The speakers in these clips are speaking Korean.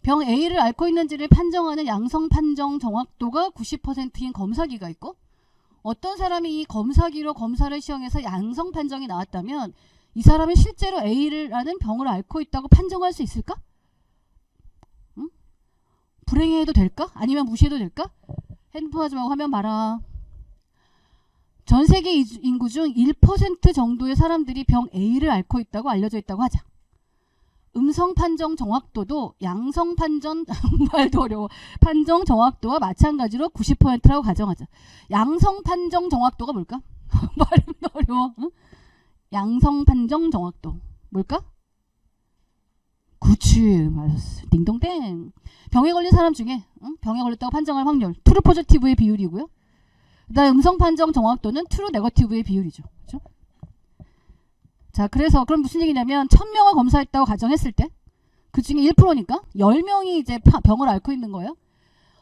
병 A를 앓고 있는지를 판정하는 양성 판정 정확도가 90%인 검사기가 있고, 어떤 사람이 이 검사기로 검사를 시행해서 양성 판정이 나왔다면 이 사람이 실제로 A라는 병을 앓고 있다고 판정할 수 있을까? 응? 불행해도 될까? 아니면 무시해도 될까? 핸드폰 하지 말고 화면 봐라. 전 세계 인구 중 1% 정도의 사람들이 병 A를 앓고 있다고 알려져 있다고 하자. 음성 판정 정확도도 양성 판정 말도 어려워. 판정 정확도와 마찬가지로 90%라고 가정하자. 양성 판정 정확도가 뭘까? 말은 어려워. 응? 양성 판정 정확도 뭘까? 그치, 맞았어. 딩동댕. 병에 걸린 사람 중에 병에 걸렸다고 판정할 확률 트루 포지티브의 비율이고요. 그다음에 음성 판정 정확도는 트루 네거티브의 비율이죠. 그렇죠? 자, 그래서 그럼 무슨 얘기냐면 1000명을 검사했다고 가정했을 때 그 중에 1%니까 10명이 이제 병을 앓고 있는 거예요.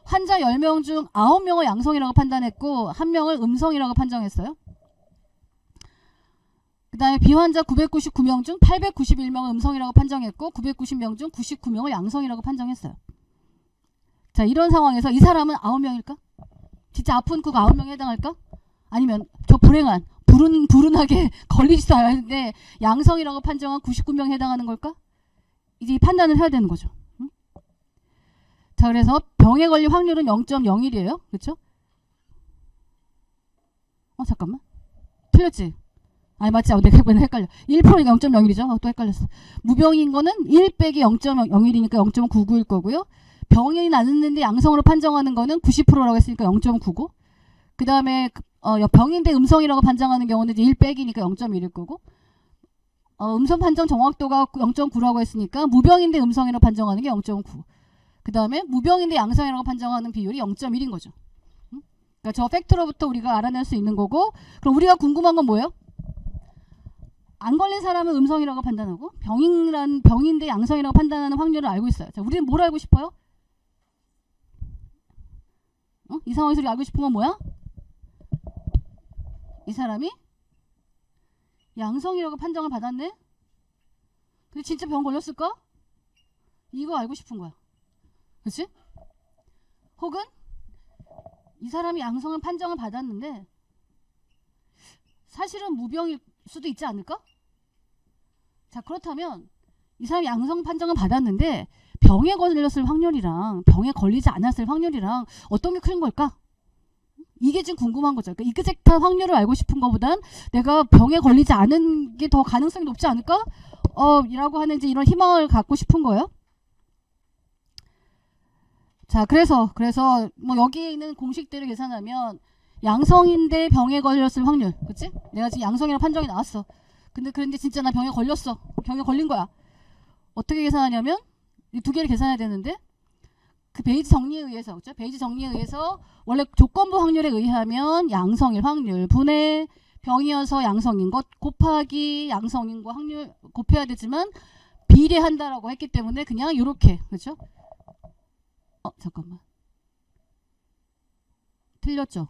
환자 10명 중 9명을 양성이라고 판단했고 1명을 음성이라고 판정했어요. 그 다음에 비환자 999명 중 891명을 음성이라고 판정했고 990명 중 99명을 양성이라고 판정했어요. 자, 이런 상황에서 이 사람은 9명일까? 진짜 아픈 그 9명에 해당할까? 아니면 저 불행한 불운하게 걸리지도 않았는데 양성이라고 판정한 99명에 해당하는 걸까? 이제 이 판단을 해야 되는 거죠. 응? 자, 그래서 병에 걸릴 확률은 0.01이에요. 그렇죠? 잠깐만. 틀렸지? 아니 맞지? 내가 이번에 헷갈려. 1%니까 0.01이죠? 또 헷갈렸어. 무병인 거는 1 빼기 0.01이니까 0.99일 거고요. 병이 났는데 양성으로 판정하는 거는 90%라고 했으니까 0.99. 그 다음에 병인데 음성이라고 판정하는 경우는 이제 1 빼기니까 0.1일 거고, 음성 판정 정확도가 0.9라고 했으니까 무병인데 음성이라고 판정하는 게 0.9. 그 다음에 무병인데 양성이라고 판정하는 비율이 0.1인 거죠. 그러니까 저 팩트로부터 우리가 알아낼 수 있는 거고, 그럼 우리가 궁금한 건 뭐예요? 안 걸린 사람은 음성이라고 판단하고 병인데 양성이라고 판단하는 확률을 알고 있어요. 자, 우리는 뭘 알고 싶어요? 이 상황에서 우리가 알고 싶은 건 뭐야? 이 사람이 양성이라고 판정을 받았네? 근데 진짜 병 걸렸을까? 이거 알고 싶은 거야. 그치? 혹은 이 사람이 양성을 판정을 받았는데 사실은 무병일 수도 있지 않을까? 자, 그렇다면 이 사람이 양성 판정을 받았는데 병에 걸렸을 확률이랑 병에 걸리지 않았을 확률이랑 어떤 게 큰 걸까? 이게 지금 궁금한 거죠. 그러니까 이그젝트한 확률을 알고 싶은 것보단 내가 병에 걸리지 않은 게 더 가능성이 높지 않을까? 이라고 하는 이제 이런 희망을 갖고 싶은 거예요. 자, 그래서 뭐 여기에 있는 공식대로 계산하면 양성인데 병에 걸렸을 확률, 그치? 내가 지금 양성이라는 판정이 나왔어. 그런데 진짜 나 병에 걸렸어. 병에 걸린 거야. 어떻게 계산하냐면 이 두 개를 계산해야 되는데, 그 베이지 정리에 의해서, 그렇죠? 베이지 정리에 의해서 원래 조건부 확률에 의하면 양성일 확률 분의 병이어서 양성인 것 곱하기 양성인 거 확률 곱해야 되지만 비례한다라고 했기 때문에 그냥 이렇게, 그렇죠? 잠깐만. 틀렸죠?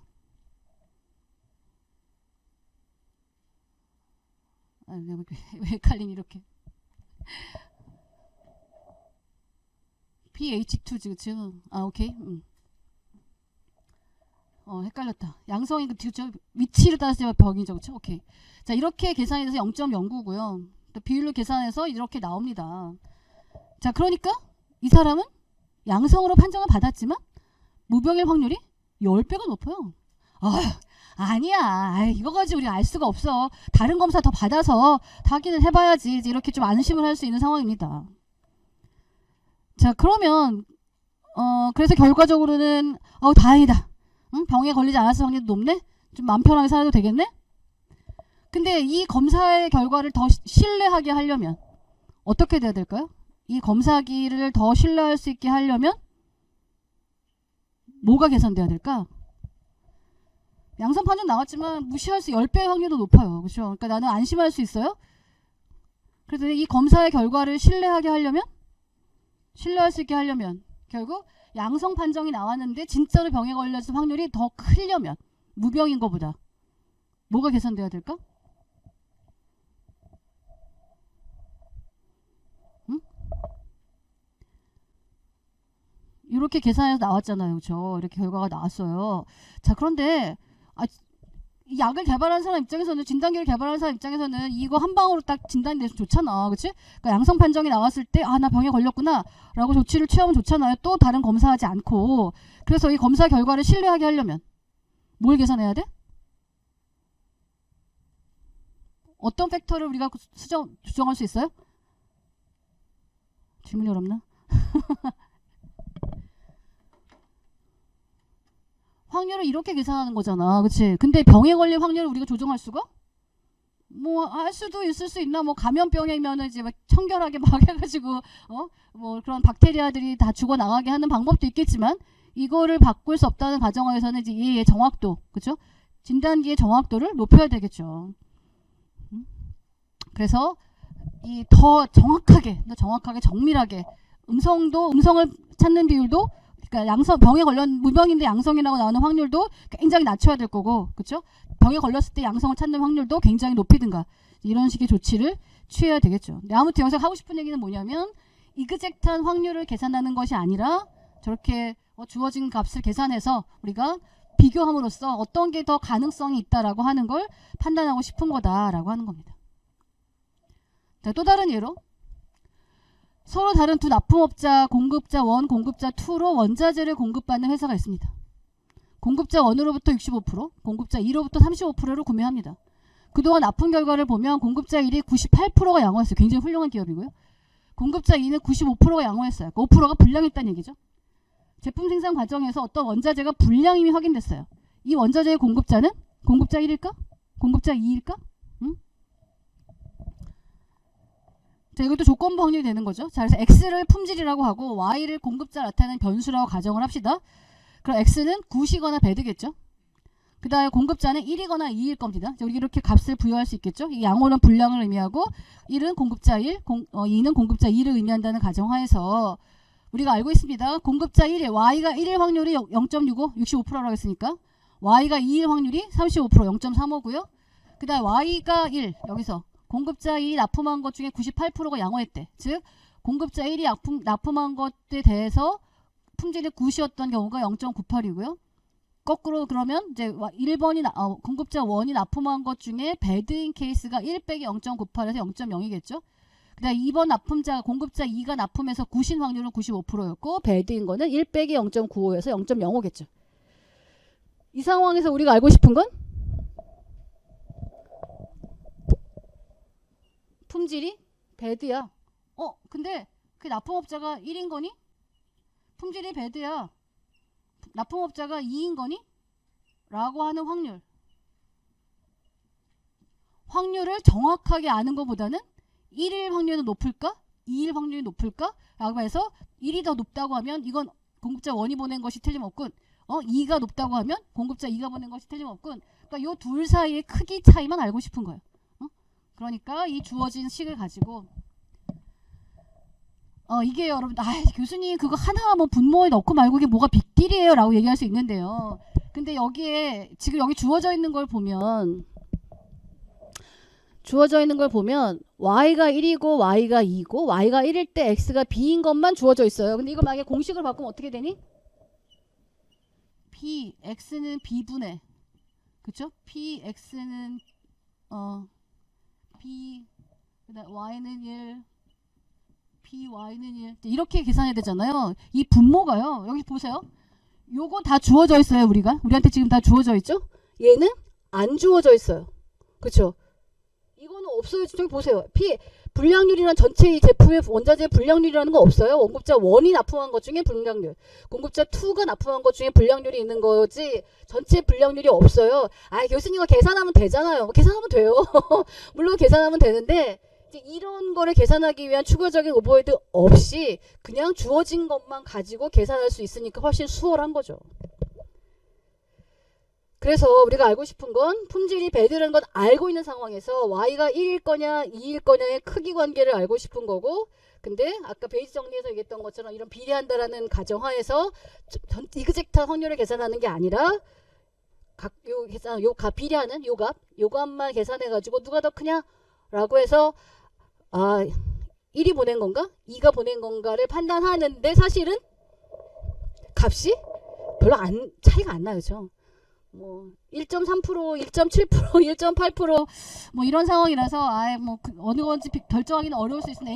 왜 헷갈리니 이렇게. pH2지, 그치? 오케이. 헷갈렸다. 양성이 위치를 따라서 병이죠, 그쵸? 오케이. 자, 이렇게 계산이 돼서 0.09고요. 또 비율로 계산해서 이렇게 나옵니다. 자, 그러니까 이 사람은 양성으로 판정을 받았지만 무병일 확률이 10배가 높아요. 아니야. 이거 가지고 우리가 알 수가 없어. 다른 검사 더 받아서 확인을 해봐야지. 이렇게 좀 안심을 할 수 있는 상황입니다. 자, 그러면 그래서 결과적으로는 다행이다. 병에 걸리지 않았을 확률이 높네? 좀 마음 편하게 살아도 되겠네? 근데 이 검사의 결과를 더 신뢰하게 하려면 어떻게 돼야 될까요? 이 검사기를 더 신뢰할 수 있게 하려면 뭐가 개선돼야 될까? 양성 판정 나왔지만 무시할 수 10배 확률도 높아요. 그렇죠? 그러니까 나는 안심할 수 있어요? 그래서 이 검사의 결과를 신뢰하게 하려면, 신뢰할 수 있게 하려면 결국 양성 판정이 나왔는데 진짜로 병에 걸렸을 확률이 더 크려면 무병인 것보다 뭐가 개선돼야 될까? 이렇게 계산해서 나왔잖아요. 그렇죠? 이렇게 결과가 나왔어요. 자, 그런데 이 약을 개발하는 사람 입장에서는, 진단기를 개발하는 사람 입장에서는 이거 한 방으로 딱 진단이 돼서 좋잖아. 그치? 그러니까 양성 판정이 나왔을 때 나 병에 걸렸구나 라고 조치를 취하면 좋잖아요. 또 다른 검사하지 않고. 그래서 이 검사 결과를 신뢰하게 하려면 뭘 계산해야 돼? 어떤 팩터를 우리가 조정할 수 있어요? 질문이 어렵나? 확률을 이렇게 계산하는 거잖아. 그치? 근데 병에 걸릴 확률을 우리가 조정할 수가? 뭐 할 수도 있을 수 있나? 뭐 감염병이면은 이제 막 청결하게 막 해가지고 뭐 그런 박테리아들이 다 죽어 나가게 하는 방법도 있겠지만, 이거를 바꿀 수 없다는 가정하에서는 이제 얘의 정확도, 그쵸? 진단기의 정확도를 높여야 되겠죠. 그래서 이 더 정확하게 정밀하게 음성을 찾는 비율도, 그러니까 병에 걸렸 무병인데 양성이라고 나오는 확률도 굉장히 낮춰야 될 거고, 그렇죠? 병에 걸렸을 때 양성을 찾는 확률도 굉장히 높이든가, 이런 식의 조치를 취해야 되겠죠. 근데 아무튼 여기서 하고 싶은 얘기는 뭐냐면, 이그젝트한 확률을 계산하는 것이 아니라 저렇게 주어진 값을 계산해서 우리가 비교함으로써 어떤 게 더 가능성이 있다라고 하는 걸 판단하고 싶은 거다라고 하는 겁니다. 자, 또 다른 예로, 서로 다른 두 납품업자, 공급자 1, 공급자 2로 원자재를 공급받는 회사가 있습니다. 공급자 1으로부터 65%, 공급자 2로부터 35%를 구매합니다. 그동안 납품 결과를 보면 공급자 1이 98%가 양호했어요. 굉장히 훌륭한 기업이고요. 공급자 2는 95%가 양호했어요. 그 5%가 불량했다는 얘기죠. 제품 생산 과정에서 어떤 원자재가 불량임이 확인됐어요. 이 원자재의 공급자는 공급자 1일까? 공급자 2일까? 자, 이것도 조건부 확률이 되는 거죠. 자, 그래서 X를 품질이라고 하고 Y를 공급자 나타내는 변수라고 가정을 합시다. 그럼 X는 굿이거나 배드겠죠. 그 다음에 공급자는 1이거나 2일 겁니다. 자, 우리 이렇게 값을 부여할 수 있겠죠. 이 양호는 불량을 의미하고 1은 공급자 1, 2는 공급자 2를 의미한다는 가정하에서 우리가 알고 있습니다. 공급자 1에 Y가 1일 확률이 0.65, 65%라고 했으니까 Y가 2일 확률이 35%, 0.35고요. 그 다음에 Y가 1, 여기서 공급자 2이 납품한 것 중에 98%가 양호했대. 즉 공급자 1이 납품한 것에 대해서 품질이 굿이었던 경우가 0.98이고요. 거꾸로 그러면 이제 1번이 공급자 1이 납품한 것 중에 배드인 케이스가 1 빼기 0.98에서 0.0이겠죠. 그 다음에 2번 납품자 공급자 2가 납품해서 굿인 확률은 95%였고 배드인 거는 1 빼기 0.95에서 0.05겠죠. 이 상황에서 우리가 알고 싶은 건 품질이 배드야. 근데 그 납품업자가 1인 거니? 품질이 배드야. 납품업자가 2인 거니? 라고 하는 확률을 정확하게 아는 것보다는 1일 확률이 높을까? 2일 확률이 높을까? 라고 해서 1이 더 높다고 하면 이건 공급자 1이 보낸 것이 틀림없군. 2가 높다고 하면 공급자 2가 보낸 것이 틀림없군. 그러니까 요 둘 사이의 크기 차이만 알고 싶은 거예요. 그러니까 이 주어진 식을 가지고 이게 여러분 교수님 그거 하나 뭐 분모에 넣고 말고 이게 뭐가 빅딜이에요 라고 얘기할 수 있는데요. 근데 여기에 지금 여기 주어져 있는 걸 보면 y가 1이고 y가 2고 y가 1일 때 x가 b인 것만 주어져 있어요. 근데 이거 만약에 공식을 바꾸면 어떻게 되니? x는 b분의, 그쵸? x는 b, 그다음 y는 1, py는 1 이렇게 계산해야 되잖아요. 이 분모가요. 여기 보세요. 요거 다 주어져 있어요. 우리한테 지금 다 주어져 있죠? 얘는 안 주어져 있어요. 그쵸? 이거는 없어요. 저기 보세요. 불량률이란 전체 이 제품의 원자재 불량률이라는 거 없어요. 공급자 1이 납품한 것 중에 불량률, 공급자 2가 납품한 것 중에 불량률이 있는 거지 전체 불량률이 없어요. 교수님 이거 계산하면 되잖아요. 계산하면 돼요. 물론 계산하면 되는데 이제 이런 거를 계산하기 위한 추가적인 오버헤드 없이 그냥 주어진 것만 가지고 계산할 수 있으니까 훨씬 수월한 거죠. 그래서 우리가 알고 싶은 건 품질이 배드라는 건 알고 있는 상황에서 y가 1일 거냐 2일 거냐의 크기 관계를 알고 싶은 거고, 근데 아까 베이스 정리에서 얘기했던 것처럼 이런 비례한다라는 가정하에서 이그젝트한 확률을 계산하는 게 아니라 비례하는 요 값만 계산해 가지고 누가 더 크냐라고 해서 1이 보낸 건가 2가 보낸 건가를 판단하는데 사실은 값이 별로 차이가 안 나요. 그죠? 뭐 1.3%, 1.7%, 1.8% 뭐 이런 상황이라서 뭐 어느 건지 결정하기는 어려울 수 있는데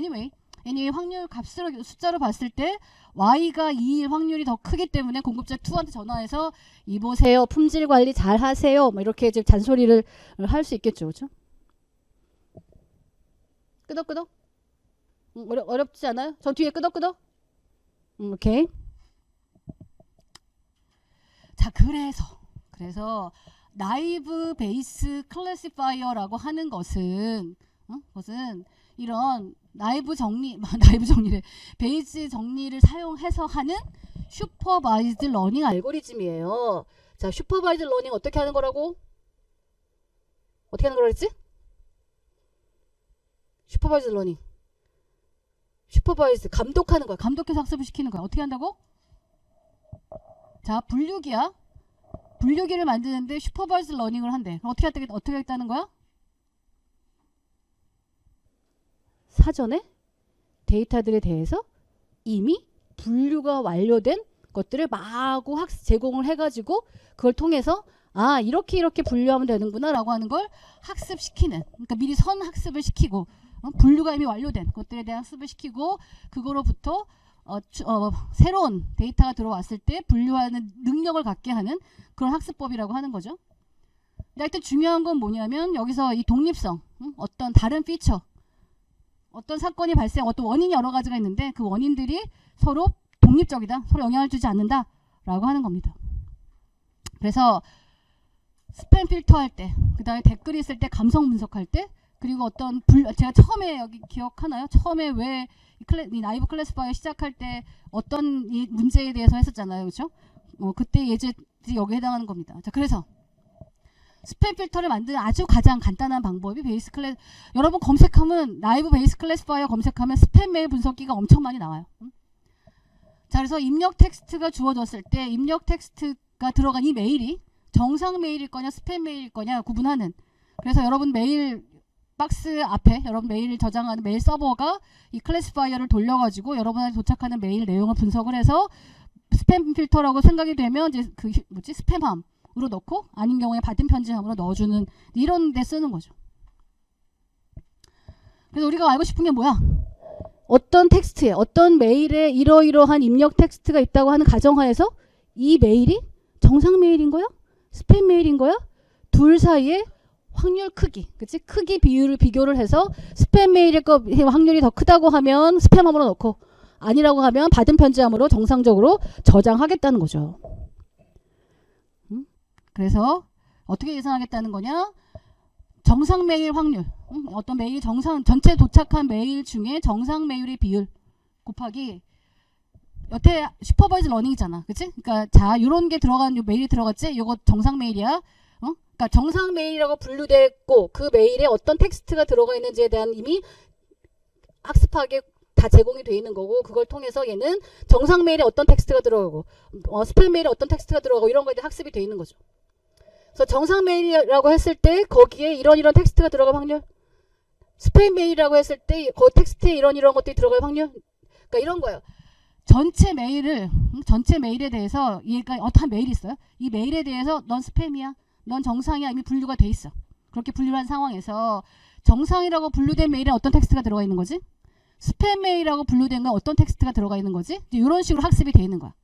anyway 확률 값으로 숫자로 봤을 때 Y가 2일 확률이 더 크기 때문에 공급자 2한테 전화해서 이보세요. 품질 관리 잘 하세요. 뭐 이렇게 이제 잔소리를 할 수 있겠죠. 그죠? 끄덕끄덕? 어렵지 않아요? 저 뒤에 끄덕끄덕? 오케이. 자, 그래서 나이브 베이스 클래시파이어라고 하는 것은 이런 나이브 정리래. 베이스 정리를 사용해서 하는 슈퍼바이즈드 러닝 알고리즘이에요. 자, 슈퍼바이즈드 러닝 어떻게 하는 거라고? 어떻게 하는 거라 그랬지? 슈퍼바이즈드 러닝. 슈퍼바이즈 감독하는 거야. 감독해서 학습을 시키는 거야. 어떻게 한다고? 자, 분류기야. 분류기를 만드는데 슈퍼바이즈 러닝을 한대. 어떻게 하겠다는 거야? 사전에 데이터들에 대해서 이미 분류가 완료된 것들을 마구 제공을 해가지고 그걸 통해서 이렇게 분류하면 되는구나 라고 하는 걸 학습시키는, 그러니까 미리 선학습을 시키고 분류가 이미 완료된 것들에 대한 학습을 시키고 그거로부터 새로운 데이터가 들어왔을 때 분류하는 능력을 갖게 하는 그런 학습법이라고 하는 거죠. 근데 하여튼 중요한 건 뭐냐면 여기서 이 독립성, 어떤 다른 피처, 어떤 사건이 어떤 원인이 여러 가지가 있는데 그 원인들이 서로 독립적이다, 서로 영향을 주지 않는다 라고 하는 겁니다. 그래서 스팸 필터 할 때, 그 다음에 댓글이 있을 때 감성 분석할 때, 그리고 제가 처음에 여기 기억하나요? 처음에 왜 이 나이브 클래시파이어 시작할 때 어떤 이 문제에 대해서 했었잖아요. 그렇죠? 그때 예제들이 여기에 해당하는 겁니다. 자, 그래서 스팸 필터를 만드는 아주 가장 간단한 방법이 여러분 검색하면 나이브 베이스 클래시파이어 검색하면 스팸 메일 분석기가 엄청 많이 나와요. 자, 그래서 입력 텍스트가 주어졌을 때 입력 텍스트가 들어간 이 메일이 정상 메일일 거냐 스팸 메일일 거냐 구분하는, 그래서 여러분 메일 박스 앞에 여러분 메일을 저장하는 메일 서버가 이 클래시파이어를 돌려가지고 여러분한테 도착하는 메일 내용을 분석을 해서 스팸 필터라고 생각이 되면 이제 스팸함으로 넣고, 아닌 경우에 받은 편지함으로 넣어주는 이런 데 쓰는 거죠. 그래서 우리가 알고 싶은 게 뭐야? 어떤 텍스트에, 어떤 메일에 이러이러한 입력 텍스트가 있다고 하는 가정하에서 이 메일이 정상 메일인 거야? 스팸 메일인 거야? 둘 사이에 확률 크기, 그치? 크기 비교를 해서 스팸 메일일 거 확률이 더 크다고 하면 스팸함으로 넣고, 아니라고 하면 받은 편지함으로 정상적으로 저장하겠다는 거죠. 그래서 어떻게 계산하겠다는 거냐? 정상 메일 확률, 어떤 메일 전체 도착한 메일 중에 정상 메일의 비율 곱하기 여태 슈퍼바이즈 러닝이잖아, 그치? 그러니까 자, 요런 게 들어간 요 메일이 들어갔지? 요거 정상 메일이야. 그러니까 정상 메일이라고 분류됐고 그 메일에 어떤 텍스트가 들어가 있는지에 대한 이미 학습하게 다 제공이 돼 있는 거고, 그걸 통해서 얘는 정상 메일에 어떤 텍스트가 들어가고 스팸 메일에 어떤 텍스트가 들어가고 이런 거에 대해 학습이 돼 있는 거죠. 그래서 정상 메일이라고 했을 때 거기에 이런 텍스트가 들어갈 확률, 스팸 메일이라고 했을 때 그 텍스트에 이런 것들이 들어갈 확률, 그러니까 이런 거예요. 전체 메일에 대해서 얘가 어떤 메일이 있어요. 이 메일에 대해서 넌 스팸이야, 넌 정상이야, 이미 분류가 돼 있어. 그렇게 분류한 상황에서 정상이라고 분류된 메일에 어떤 텍스트가 들어가 있는 거지? 스팸 메일이라고 분류된 건 어떤 텍스트가 들어가 있는 거지? 이런 식으로 학습이 돼 있는 거야.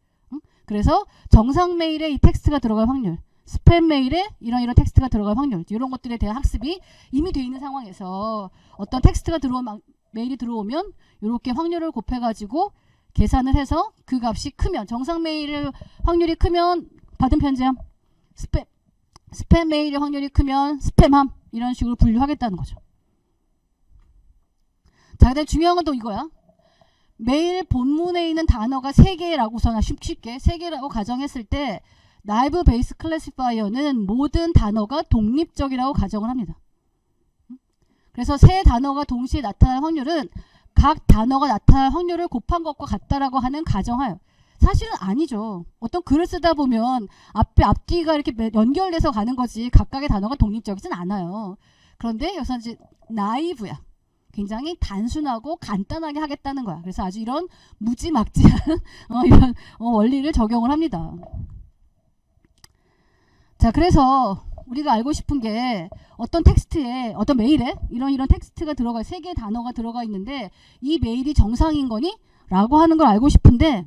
그래서 정상 메일에 이 텍스트가 들어갈 확률, 스팸 메일에 이런 텍스트가 들어갈 확률, 이런 것들에 대한 학습이 이미 돼 있는 상황에서 어떤 text가 메일이 들어오면 이렇게 확률을 곱해가지고 계산을 해서 그 값이 크면, 정상 메일의 확률이 크면 받은 편지함, 스팸 메일의 확률이 크면 스팸함, 이런 식으로 분류하겠다는 거죠. 자, 근데 중요한 건 또 이거야. 메일 본문에 있는 단어가 3개라고서나 쉽게 3개라고 가정했을 때 나이브 베이스 클래시파이어는 모든 단어가 독립적이라고 가정을 합니다. 그래서 세 단어가 동시에 나타날 확률은 각 단어가 나타날 확률을 곱한 것과 같다라고 하는 가정하여. 사실은 아니죠. 어떤 글을 쓰다 보면 앞뒤가 이렇게 연결돼서 가는 거지 각각의 단어가 독립적이진 않아요. 그런데 여기서 이제 나이브야. 굉장히 단순하고 간단하게 하겠다는 거야. 그래서 아주 이런 무지막지한 이런 원리를 적용을 합니다. 자, 그래서 우리가 알고 싶은 게 어떤 텍스트에 어떤 메일에 이런 텍스트가 들어가 3개의 단어가 들어가 있는데 이 메일이 정상인 거니? 라고 하는 걸 알고 싶은데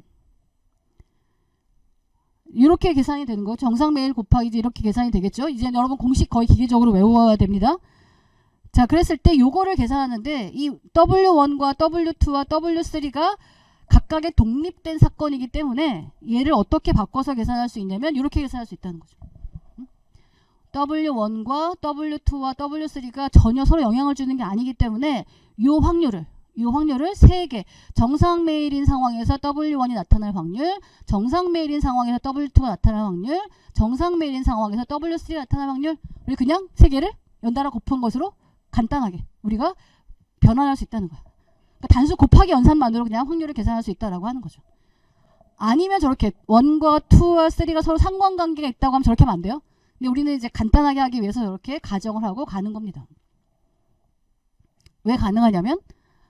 이렇게 계산이 되는 거. 정상 메일 곱하기 이렇게 계산이 되겠죠. 이제 여러분 공식 거의 기계적으로 외워야 됩니다. 자, 그랬을 때 요거를 계산하는데 이 W1과 W2와 W3가 각각의 독립된 사건이기 때문에 얘를 어떻게 바꿔서 계산할 수 있냐면 이렇게 계산할 수 있다는 거죠. W1과 W2와 W3가 전혀 서로 영향을 주는 게 아니기 때문에 요 확률을 3개, 정상 메일인 상황에서 W1이 나타날 확률, 정상 메일인 상황에서 W2가 나타날 확률, 정상 메일인 상황에서 W3가 나타날 확률, 우리 그냥 3개를 연달아 곱한 것으로 간단하게 우리가 변환할 수 있다는 거야. 그러니까 단수 곱하기 연산만으로 그냥 확률을 계산할 수 있다라고 하는 거죠. 아니면 저렇게 1과 2와 3가 서로 상관관계가 있다고 하면 저렇게 하면 안 돼요. 근데 우리는 이제 간단하게 하기 위해서 이렇게 가정을 하고 가는 겁니다. 왜 가능하냐면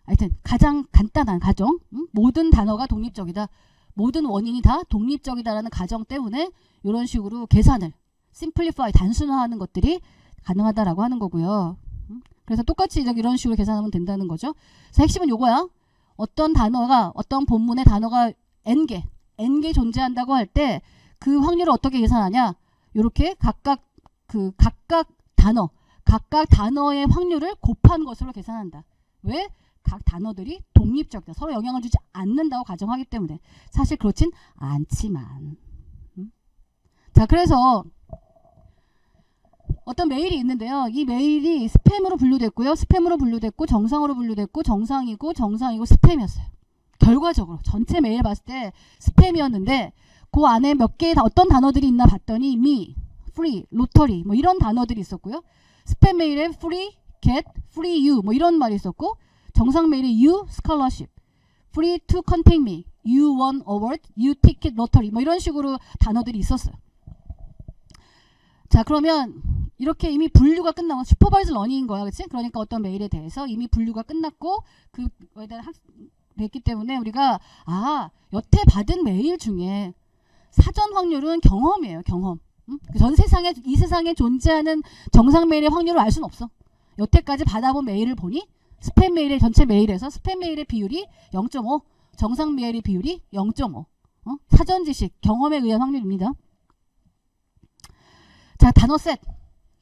하여튼 가장 간단한 가정, 모든 단어가 독립적이다, 모든 원인이 다 독립적이다라는 가정 때문에 이런 식으로 계산을 simplify, 단순화하는 것들이 가능하다라고 하는 거고요. 그래서 똑같이 이런 식으로 계산하면 된다는 거죠. 그래서 핵심은 요거야. 어떤 단어가, 어떤 본문의 단어가 n개 존재한다고 할 때 그 확률을 어떻게 계산하냐? 요렇게 각각 단어의 확률을 곱한 것으로 계산한다. 왜? 각 단어들이 독립적이다. 서로 영향을 주지 않는다고 가정하기 때문에. 사실 그렇진 않지만. 자, 그래서 어떤 메일이 있는데요. 이 메일이 스팸으로 분류됐고요. 스팸으로 분류됐고 정상으로 분류됐고 정상이고 스팸이었어요. 결과적으로 전체 메일 봤을 때 스팸이었는데 그 안에 몇 개의 어떤 단어들이 있나 봤더니 me, free, lottery 뭐 이런 단어들이 있었고요. 스팸 메일에 free, get, free you 뭐 이런 말이 있었고 정상 메일에 you, scholarship, free to contact me, you won award, you ticket lottery 뭐 이런 식으로 단어들이 있었어요. 자, 그러면 이렇게 이미 분류가 끝나고 슈퍼바이즈 러닝인 거야. 그치? 그러니까 어떤 메일에 대해서 이미 분류가 끝났고 그거에 대한 됐기 때문에 우리가 여태 받은 메일 중에 사전 확률은 경험이에요. 경험. 전 세상에 이 세상에 존재하는 정상 메일의 확률을 알 수는 없어. 여태까지 받아본 메일을 보니 스팸 메일의 전체 메일에서 스팸 메일의 비율이 0.5, 정상 메일의 비율이 0.5. 사전 지식, 경험에 의한 확률입니다. 자, 단어 셋.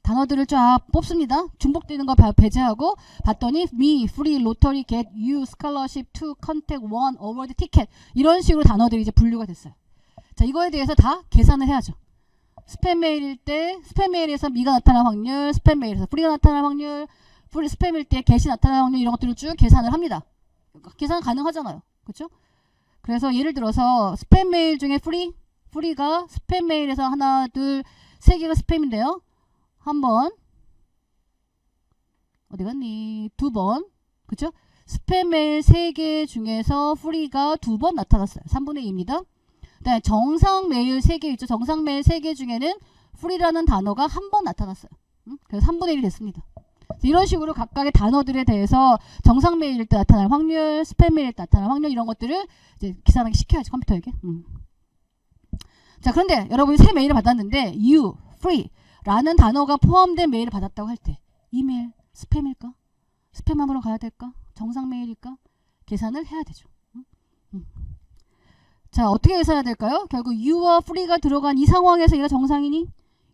단어들을 쫙 뽑습니다. 중복되는 거 배제하고 봤더니 me, free, lottery, get, you, scholarship, to, contact, won, award, ticket 이런 식으로 단어들이 이제 분류가 됐어요. 자, 이거에 대해서 다 계산을 해야죠. 스팸 메일일 때 스팸 메일에서 me가 나타날 확률, 스팸 메일에서 free가 나타날 확률, 스팸일 때 get이 나타날 확률 이런 것들을 쭉 계산을 합니다. 계산 가능하잖아요. 그렇죠? 그래서 예를 들어서 스팸 메일 중에 free가 스팸 메일에서 하나, 둘, 세 개가 스팸인데요. 한 번, 어디 갔니? 두 번, 그쵸? 스팸 메일 3개 중에서 free가 2번 나타났어요. 3분의 2입니다. 그다음에 정상 메일 3개 있죠? 정상 메일 3개 중에는 free라는 단어가 한 번 나타났어요. 그래서 3분의 1이 됐습니다. 이런 식으로 각각의 단어들에 대해서 정상 메일일 때 나타날 확률, 스팸 메일일 때 나타날 확률 이런 것들을 이제 계산하기 시켜야지 컴퓨터에게. 자, 그런데 여러분이 새 메일을 받았는데 you, free 라는 단어가 포함된 메일을 받았다고 할 때 이메일 스팸일까? 스팸함으로 가야 될까? 정상 메일일까? 계산을 해야 되죠. 자, 어떻게 계산해야 될까요? 결국 you와 free가 들어간 이 상황에서 얘가 정상이니?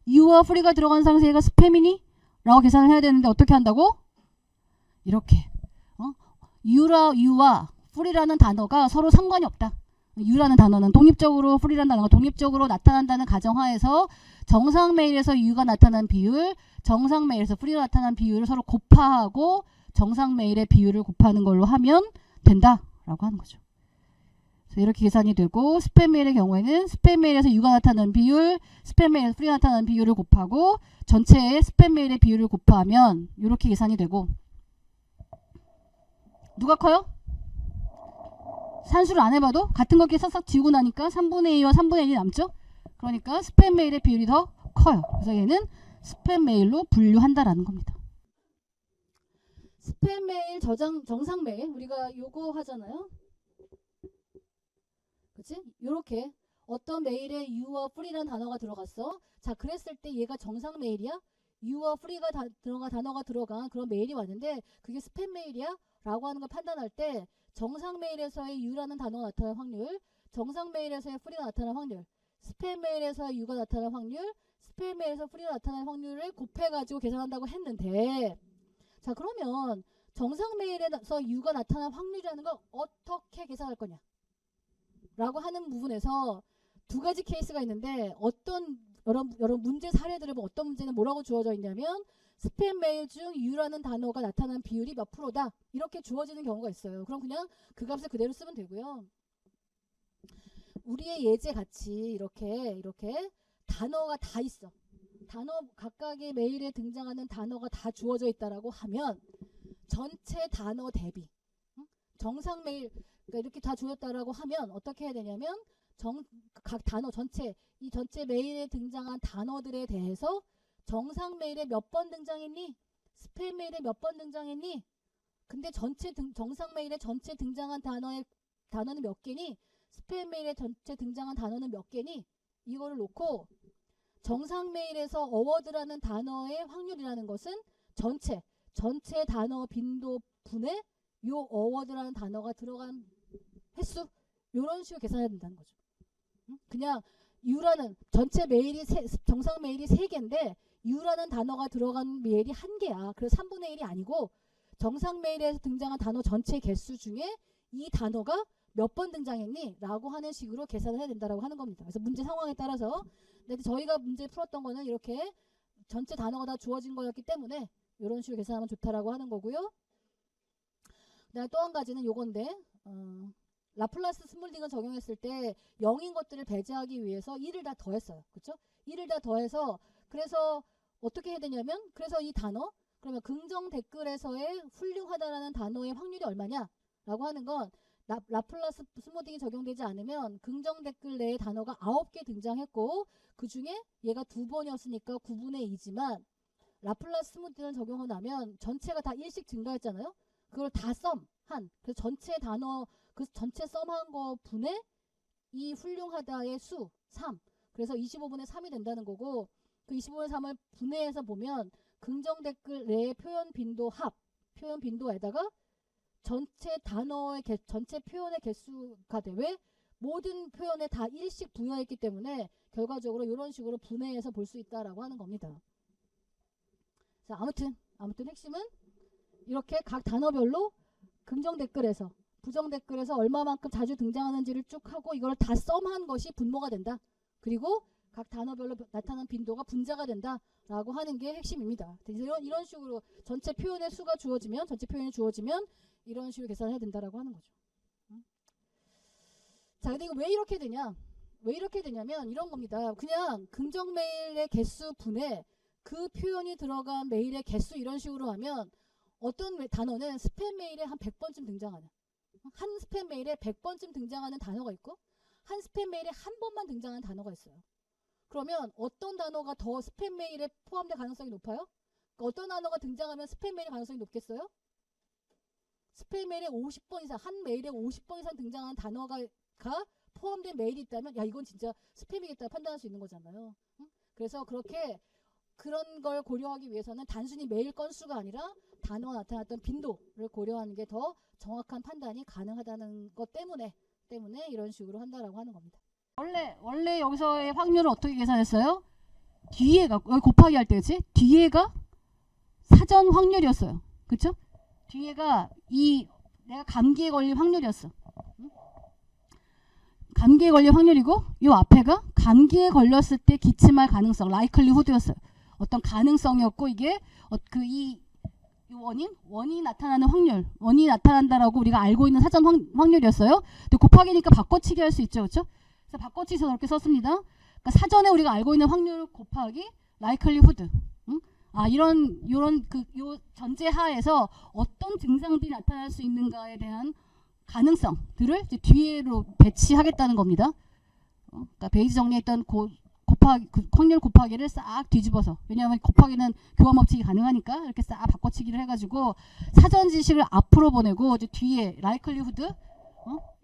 you와 free가 들어간 상황에서 얘가 스팸이니? 라고 계산을 해야 되는데 어떻게 한다고? 이렇게 you와 free라는 단어가 서로 상관이 없다. you라는 단어는 독립적으로 free라는 단어가 독립적으로 나타난다는 가정하에서 정상 메일에서 you가 나타난 비율, 정상 메일에서 free가 나타난 비율을 서로 곱하고 정상 메일의 비율을 곱하는 걸로 하면 된다라고 하는 거죠. 그래서 이렇게 계산이 되고 스팸 메일의 경우에는 스팸 메일에서 you가 나타난 비율, 스팸 메일에서 free가 나타난 비율을 곱하고 전체의 스팸 메일의 비율을 곱하면 이렇게 계산이 되고 누가 커요? 산수를 안 해봐도 같은 거 싹싹 지우고 나니까 3분의 2와 3분의 1이 남죠? 그러니까 스팸 메일의 비율이 더 커요. 그래서 얘는 스팸 메일로 분류한다라는 겁니다. 스팸 메일, 정상 메일 우리가 요거 하잖아요. 그치? 요렇게 어떤 메일에 you와 free라는 단어가 들어갔어. 자, 그랬을 때 얘가 정상 메일이야? you와 free가 단어가 들어간 그런 메일이 왔는데 그게 스팸 메일이야? 라고 하는 걸 판단할 때 정상 메일에서의 you라는 단어가 나타날 확률, 정상 메일에서의 free가 나타날 확률, 스팸 메일에서의 you가 나타날 확률, 스팸 메일에서 free가 나타날 확률을 곱해가지고 계산한다고 했는데, 자, 그러면 정상 메일에서 you가 나타날 확률이라는 걸 어떻게 계산할 거냐? 라고 하는 부분에서 두 가지 케이스가 있는데, 여러분 문제 사례들을 보면 어떤 문제는 뭐라고 주어져 있냐면 스팸 메일 중 you라는 단어가 나타난 비율이 몇 프로다 이렇게 주어지는 경우가 있어요. 그럼 그냥 그 값을 그대로 쓰면 되고요. 우리의 예제 같이 이렇게 단어가 다 있어. 단어 각각의 메일에 등장하는 단어가 다 주어져 있다라고 하면 전체 단어 대비 정상 메일 그러니까 이렇게 다 주어졌다라고 하면 어떻게 해야 되냐면 각 단어 전체 이 전체 메일에 등장한 단어들에 대해서 정상 메일에 몇 번 등장했니? 스팸 메일에 몇 번 등장했니? 근데 정상 메일에 전체 등장한 단어는 몇 개니? 스팸 메일에 전체 등장한 단어는 몇 개니? 이거를 놓고 정상 메일에서 어워드라는 단어의 확률이라는 것은 전체 단어 빈도 분의 요 어워드라는 단어가 들어간 횟수 요런 식으로 계산해야 된다는 거죠. 그냥 you라는 전체 메일이 정상 메일이 3개인데 you라는 단어가 들어간 메일이 1개야. 그래서 3분의 1이 아니고 정상 메일에서 등장한 단어 전체 개수 중에 이 단어가 몇 번 등장했니? 라고 하는 식으로 계산을 해야 된다라고 하는 겁니다. 그래서 문제 상황에 따라서 근데 저희가 문제 풀었던 거는 이렇게 전체 단어가 다 주어진 거였기 때문에 이런 식으로 계산하면 좋다라고 하는 거고요. 그다음에 또 한 가지는 요건데 라플라스 스몰딩을 적용했을 때 0인 것들을 배제하기 위해서 1을 다 더했어요. 그렇죠? 1을 다 더해서 그래서 어떻게 해야 되냐면 그래서 이 단어 그러면 긍정 댓글에서의 훌륭하다라는 단어의 확률이 얼마냐? 라고 하는 건 라플라스 스몰딩이 적용되지 않으면 긍정 댓글 내에 단어가 9개 등장했고 그 중에 얘가 2번이었으니까 9분의 2지만 라플라스 스몰딩을 적용하고 나면 전체가 다 1씩 증가했잖아요. 그걸 다 썸한 그래서 전체 단어 그 전체 썸한 거 분의 이 훌륭하다의 수 3 그래서 25분의 3이 된다는 거고 그 25분의 3을 분해해서 보면 긍정 댓글 내의 표현 빈도에다가 전체 단어의 전체 표현의 개수가 돼. 왜? 모든 표현에 다 1씩 부여했기 때문에 결과적으로 이런 식으로 분해해서 볼 수 있다라고 하는 겁니다. 자, 아무튼 핵심은 이렇게 각 단어별로 긍정 댓글에서 부정 댓글에서 얼마만큼 자주 등장하는지를 쭉 하고 이걸 다 썸한 것이 분모가 된다. 그리고 각 단어별로 나타나는 빈도가 분자가 된다라고 하는 게 핵심입니다. 이런 식으로 전체 표현의 수가 주어지면 이런 식으로 계산해야 된다라고 하는 거죠. 자, 근데 이거 왜 이렇게 되냐? 왜 이렇게 되냐면 이런 겁니다. 그냥 긍정 메일의 개수 분의 그 표현이 들어간 메일의 개수 이런 식으로 하면 어떤 단어는 스팸 메일에 한 100번쯤 등장하는 한 스팸 메일에 100번쯤 등장하는 단어가 있고 한 스팸 메일에 한 번만 등장하는 단어가 있어요. 그러면 어떤 단어가 더 스팸 메일에 포함될 가능성이 높아요? 그러니까 어떤 단어가 등장하면 스팸 메일의 가능성이 높겠어요? 스팸 메일에 50번 이상 한 메일에 50번 이상 등장하는 단어가 포함된 메일이 있다면 야 이건 진짜 스팸이겠다 판단할 수 있는 거잖아요. 그래서 그런 걸 고려하기 위해서는 단순히 메일 건수가 아니라 단어가 나타났던 빈도를 고려하는 게 더 정확한 판단이 가능하다는 것 때문에 이런 식으로 한다라고 하는 겁니다. 원래 여기서의 확률을 어떻게 계산했어요? 뒤에가 여기 곱하기 할 때 그치? 뒤에가 사전 확률이었어요. 그쵸? 뒤에가 내가 감기에 걸릴 확률이었어. 감기에 걸릴 확률이고 요 앞에가 감기에 걸렸을 때 기침할 가능성 라이클리후드였어요. 어떤 가능성이었고 이게 이 원인이 나타나는 확률 원인이 나타난다라고 우리가 알고 있는 사전 확률이었어요. 근데 곱하기니까 바꿔치기 할 수 있죠. 그렇죠? 그래서 바꿔치기해서 이렇게 썼습니다. 그러니까 사전에 우리가 알고 있는 확률 곱하기 라이클리후드 요 전제 하에서 어떤 증상들이 나타날 수 있는가에 대한 가능성들을 이제 뒤로 배치하겠다는 겁니다. 그러니까 베이지 정리했던 그 확률 곱하기를 싹 뒤집어서, 왜냐하면 곱하기는 교환법칙이 가능하니까 이렇게 싹 바꿔치기를 해가지고 사전 지식을 앞으로 보내고 이제 뒤에 likelihood,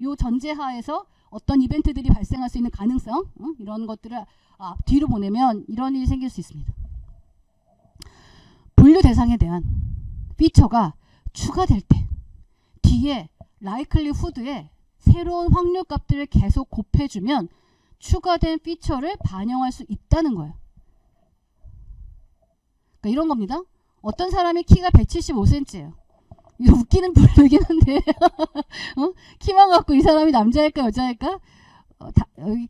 요 전제하에서 어떤 이벤트들이 발생할 수 있는 가능성, 이런 것들을 뒤로 보내면 이런 일이 생길 수 있습니다. 분류 대상에 대한 피처가 추가될 때 뒤에 likelihood에 새로운 확률 값들을 계속 곱해주면 추가된 피처를 반영할 수 있다는 거예요. 그러니까 이런 겁니다. 어떤 사람이 키가 175cm예요. 이거 웃기는 분류이긴 한데 키만 갖고 이 사람이 남자일까 여자일까? 여기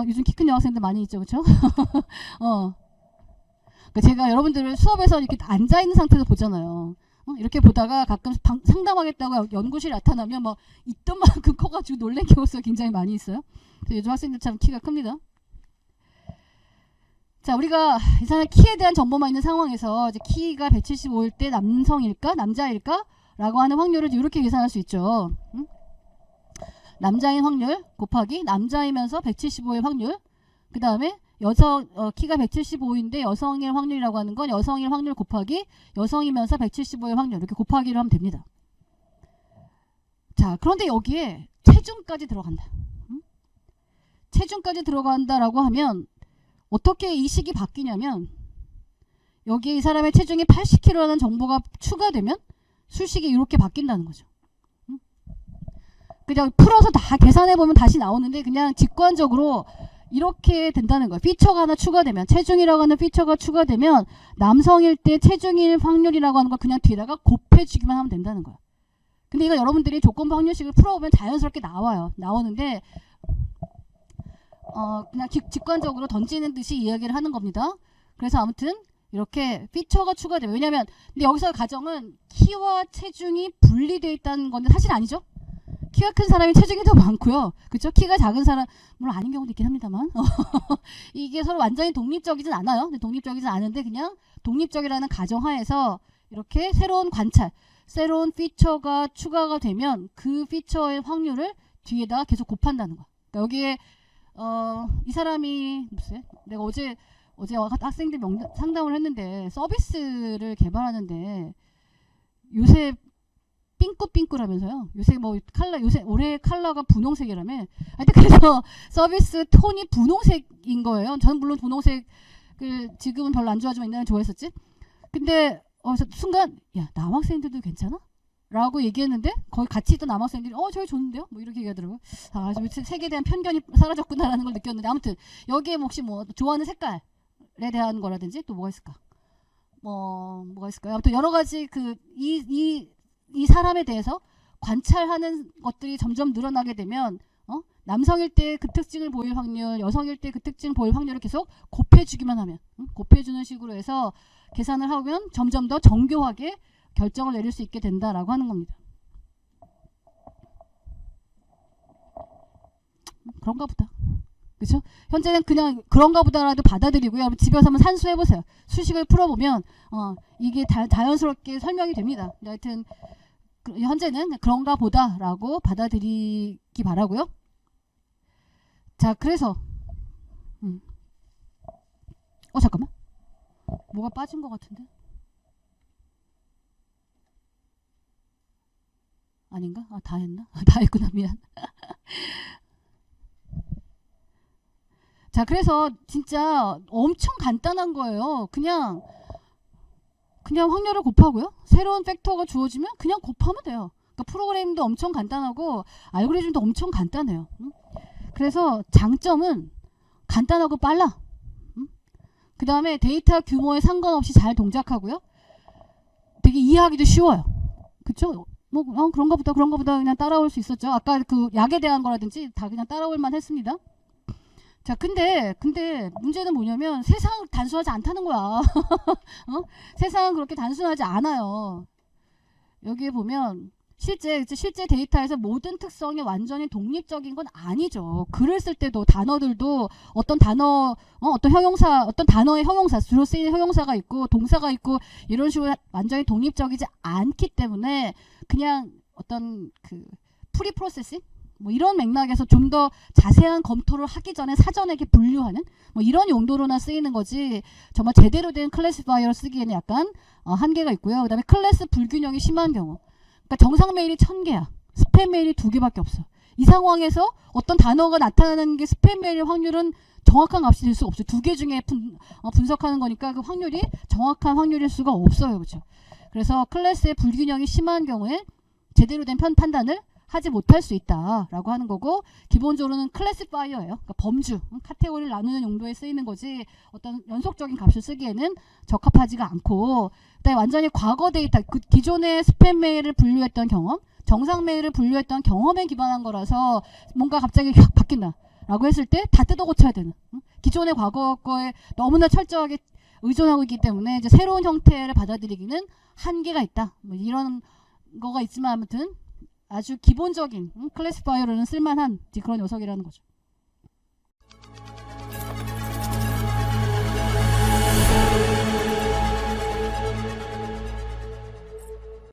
요즘 키 큰 여학생들 많이 있죠, 그렇죠? 그러니까 제가 여러분들을 수업에서 이렇게 앉아 있는 상태에서 보잖아요. 이렇게 보다가 가끔 상담하겠다고 연구실에 나타나면 뭐 있던 만큼 커가지고 놀란 경우가 굉장히 많이 있어요. 요즘 학생들 참 키가 큽니다. 자, 우리가 이 사람 키에 대한 정보만 있는 상황에서 이제 키가 175일 때 남성일까 남자일까 라고 하는 확률을 이렇게 계산할 수 있죠. 남자인 확률 곱하기 남자이면서 175일 확률, 그 다음에 키가 175인데 여성일 확률이라고 하는 건 여성일 확률 곱하기 여성이면서 175일 확률, 이렇게 곱하기로 하면 됩니다. 자, 그런데 여기에 체중까지 들어간다. 체중까지 들어간다라고 하면 어떻게 이 식이 바뀌냐면, 여기에 이 사람의 체중이 80kg라는 정보가 추가되면 수식이 이렇게 바뀐다는 거죠. 그냥 풀어서 다 계산해보면 다시 나오는데 그냥 직관적으로 이렇게 된다는 거예요. 피처가 하나 추가되면, 체중이라고 하는 피처가 추가되면 남성일 때 체중일 확률이라고 하는 걸 그냥 뒤에다가 곱해주기만 하면 된다는 거예요. 근데 이거 여러분들이 조건부 확률식을 풀어보면 자연스럽게 나오는데 그냥 직관적으로 던지는 듯이 이야기를 하는 겁니다. 그래서 아무튼 이렇게 피처가 추가되면, 왜냐면 근데 여기서 가정은 키와 체중이 분리되어 있다는 건데 사실 아니죠. 키가 큰 사람이 체중이 더 많고요. 그렇죠? 키가 작은 사람, 물론 아닌 경우도 있긴 합니다만 이게 서로 완전히 독립적이진 않아요. 근데 독립적이진 않은데 그냥 독립적이라는 가정하에서 이렇게 새로운 관찰, 새로운 피처가 추가가 되면 그 피처의 확률을 뒤에다 계속 곱한다는 거야. 그러니까 여기에 이 사람이 글쎄, 내가 어제 학생들 상담을 했는데 서비스를 개발하는데 요새 삥꾸삥꾸라면서요. 요새 뭐 요새 올해 컬러가 분홍색이라며. 하여튼 그래서 서비스 톤이 분홍색인 거예요. 저는 물론 분홍색을 지금은 별로 안 좋아하지만 옛날에 좋아했었지. 근데 순간 야, 남학생들도 괜찮아? 라고 얘기했는데 거기 같이 있던 남학생들이 저희 좋은데요? 뭐 이렇게 얘기하더라고요. 색에 대한 편견이 사라졌구나라는 걸 느꼈는데, 아무튼 여기에 혹시 뭐 좋아하는 색깔에 대한 거라든지 또 뭐가 있을까? 뭐가 있을까요? 아무튼 여러 가지 이 사람에 대해서 관찰하는 것들이 점점 늘어나게 되면 남성일 때 그 특징을 보일 확률, 여성일 때 그 특징을 보일 확률을 계속 곱해주기만 하면, 곱해주는 식으로 해서 계산을 하면 점점 더 정교하게 결정을 내릴 수 있게 된다라고 하는 겁니다. 그런가 보다. 그렇죠? 현재는 그냥 그런가 보다라도 받아들이고요. 집에서 한번 산수해보세요. 수식을 풀어보면 이게 자연스럽게 설명이 됩니다. 하여튼 현재는 그런가 보다라고 받아들이기 바라고요. 자, 그래서 잠깐만, 뭐가 빠진 것 같은데? 아닌가? 다 했나? 다 했구나, 미안. 자, 그래서 진짜 엄청 간단한 거예요. 그냥 확률을 곱하고요. 새로운 팩터가 주어지면 그냥 곱하면 돼요. 그러니까 프로그램도 엄청 간단하고 알고리즘도 엄청 간단해요. 그래서 장점은 간단하고 빨라. 그 다음에 데이터 규모에 상관없이 잘 동작하고요. 되게 이해하기도 쉬워요. 그쵸? 뭐 그런가 보다 그냥 따라올 수 있었죠. 아까 그 약에 대한 거라든지 다 그냥 따라올 만 했습니다. 자, 근데 문제는 뭐냐면 세상은 단순하지 않다는 거야. 세상은 그렇게 단순하지 않아요. 여기에 보면 실제 데이터에서 모든 특성이 완전히 독립적인 건 아니죠. 글을 쓸 때도 단어들도 어떤 단어의 형용사, 주로 쓰이는 형용사가 있고 동사가 있고 이런 식으로 완전히 독립적이지 않기 때문에 그냥 어떤 프리 프로세싱, 뭐 이런 맥락에서 좀 더 자세한 검토를 하기 전에 사전에 이렇게 분류하는 뭐 이런 용도로나 쓰이는 거지 정말 제대로 된 클래시파이어를 쓰기에는 약간 한계가 있고요. 그다음에 클래스 불균형이 심한 경우, 그러니까 정상 메일이 1000개야. 스팸 메일이 2개밖에 없어. 이 상황에서 어떤 단어가 나타나는 게 스팸 메일의 확률은 정확한 값이 될 수가 없어요. 2개 중에 분석하는 거니까 그 확률이 정확한 확률일 수가 없어요. 그렇죠? 그래서 클래스의 불균형이 심한 경우에 제대로 된 판단을 하지 못할 수 있다라고 하는 거고, 기본적으로는 클래시파이어예요. 그러니까 범주, 카테고리를 나누는 용도에 쓰이는 거지 어떤 연속적인 값을 쓰기에는 적합하지가 않고, 그다음에 완전히 과거 데이터, 그 기존의 스팸 메일을 분류했던 경험, 정상 메일을 분류했던 경험에 기반한 거라서 뭔가 갑자기 확 바뀐다 라고 했을 때 다 뜯어 고쳐야 되는, 기존의 과거 거에 너무나 철저하게 의존하고 있기 때문에 이제 새로운 형태를 받아들이기는 한계가 있다, 뭐 이런 거가 있지만 아무튼 아주 기본적인 클래시파이어로는 쓸만한 그런 녀석이라는 거죠.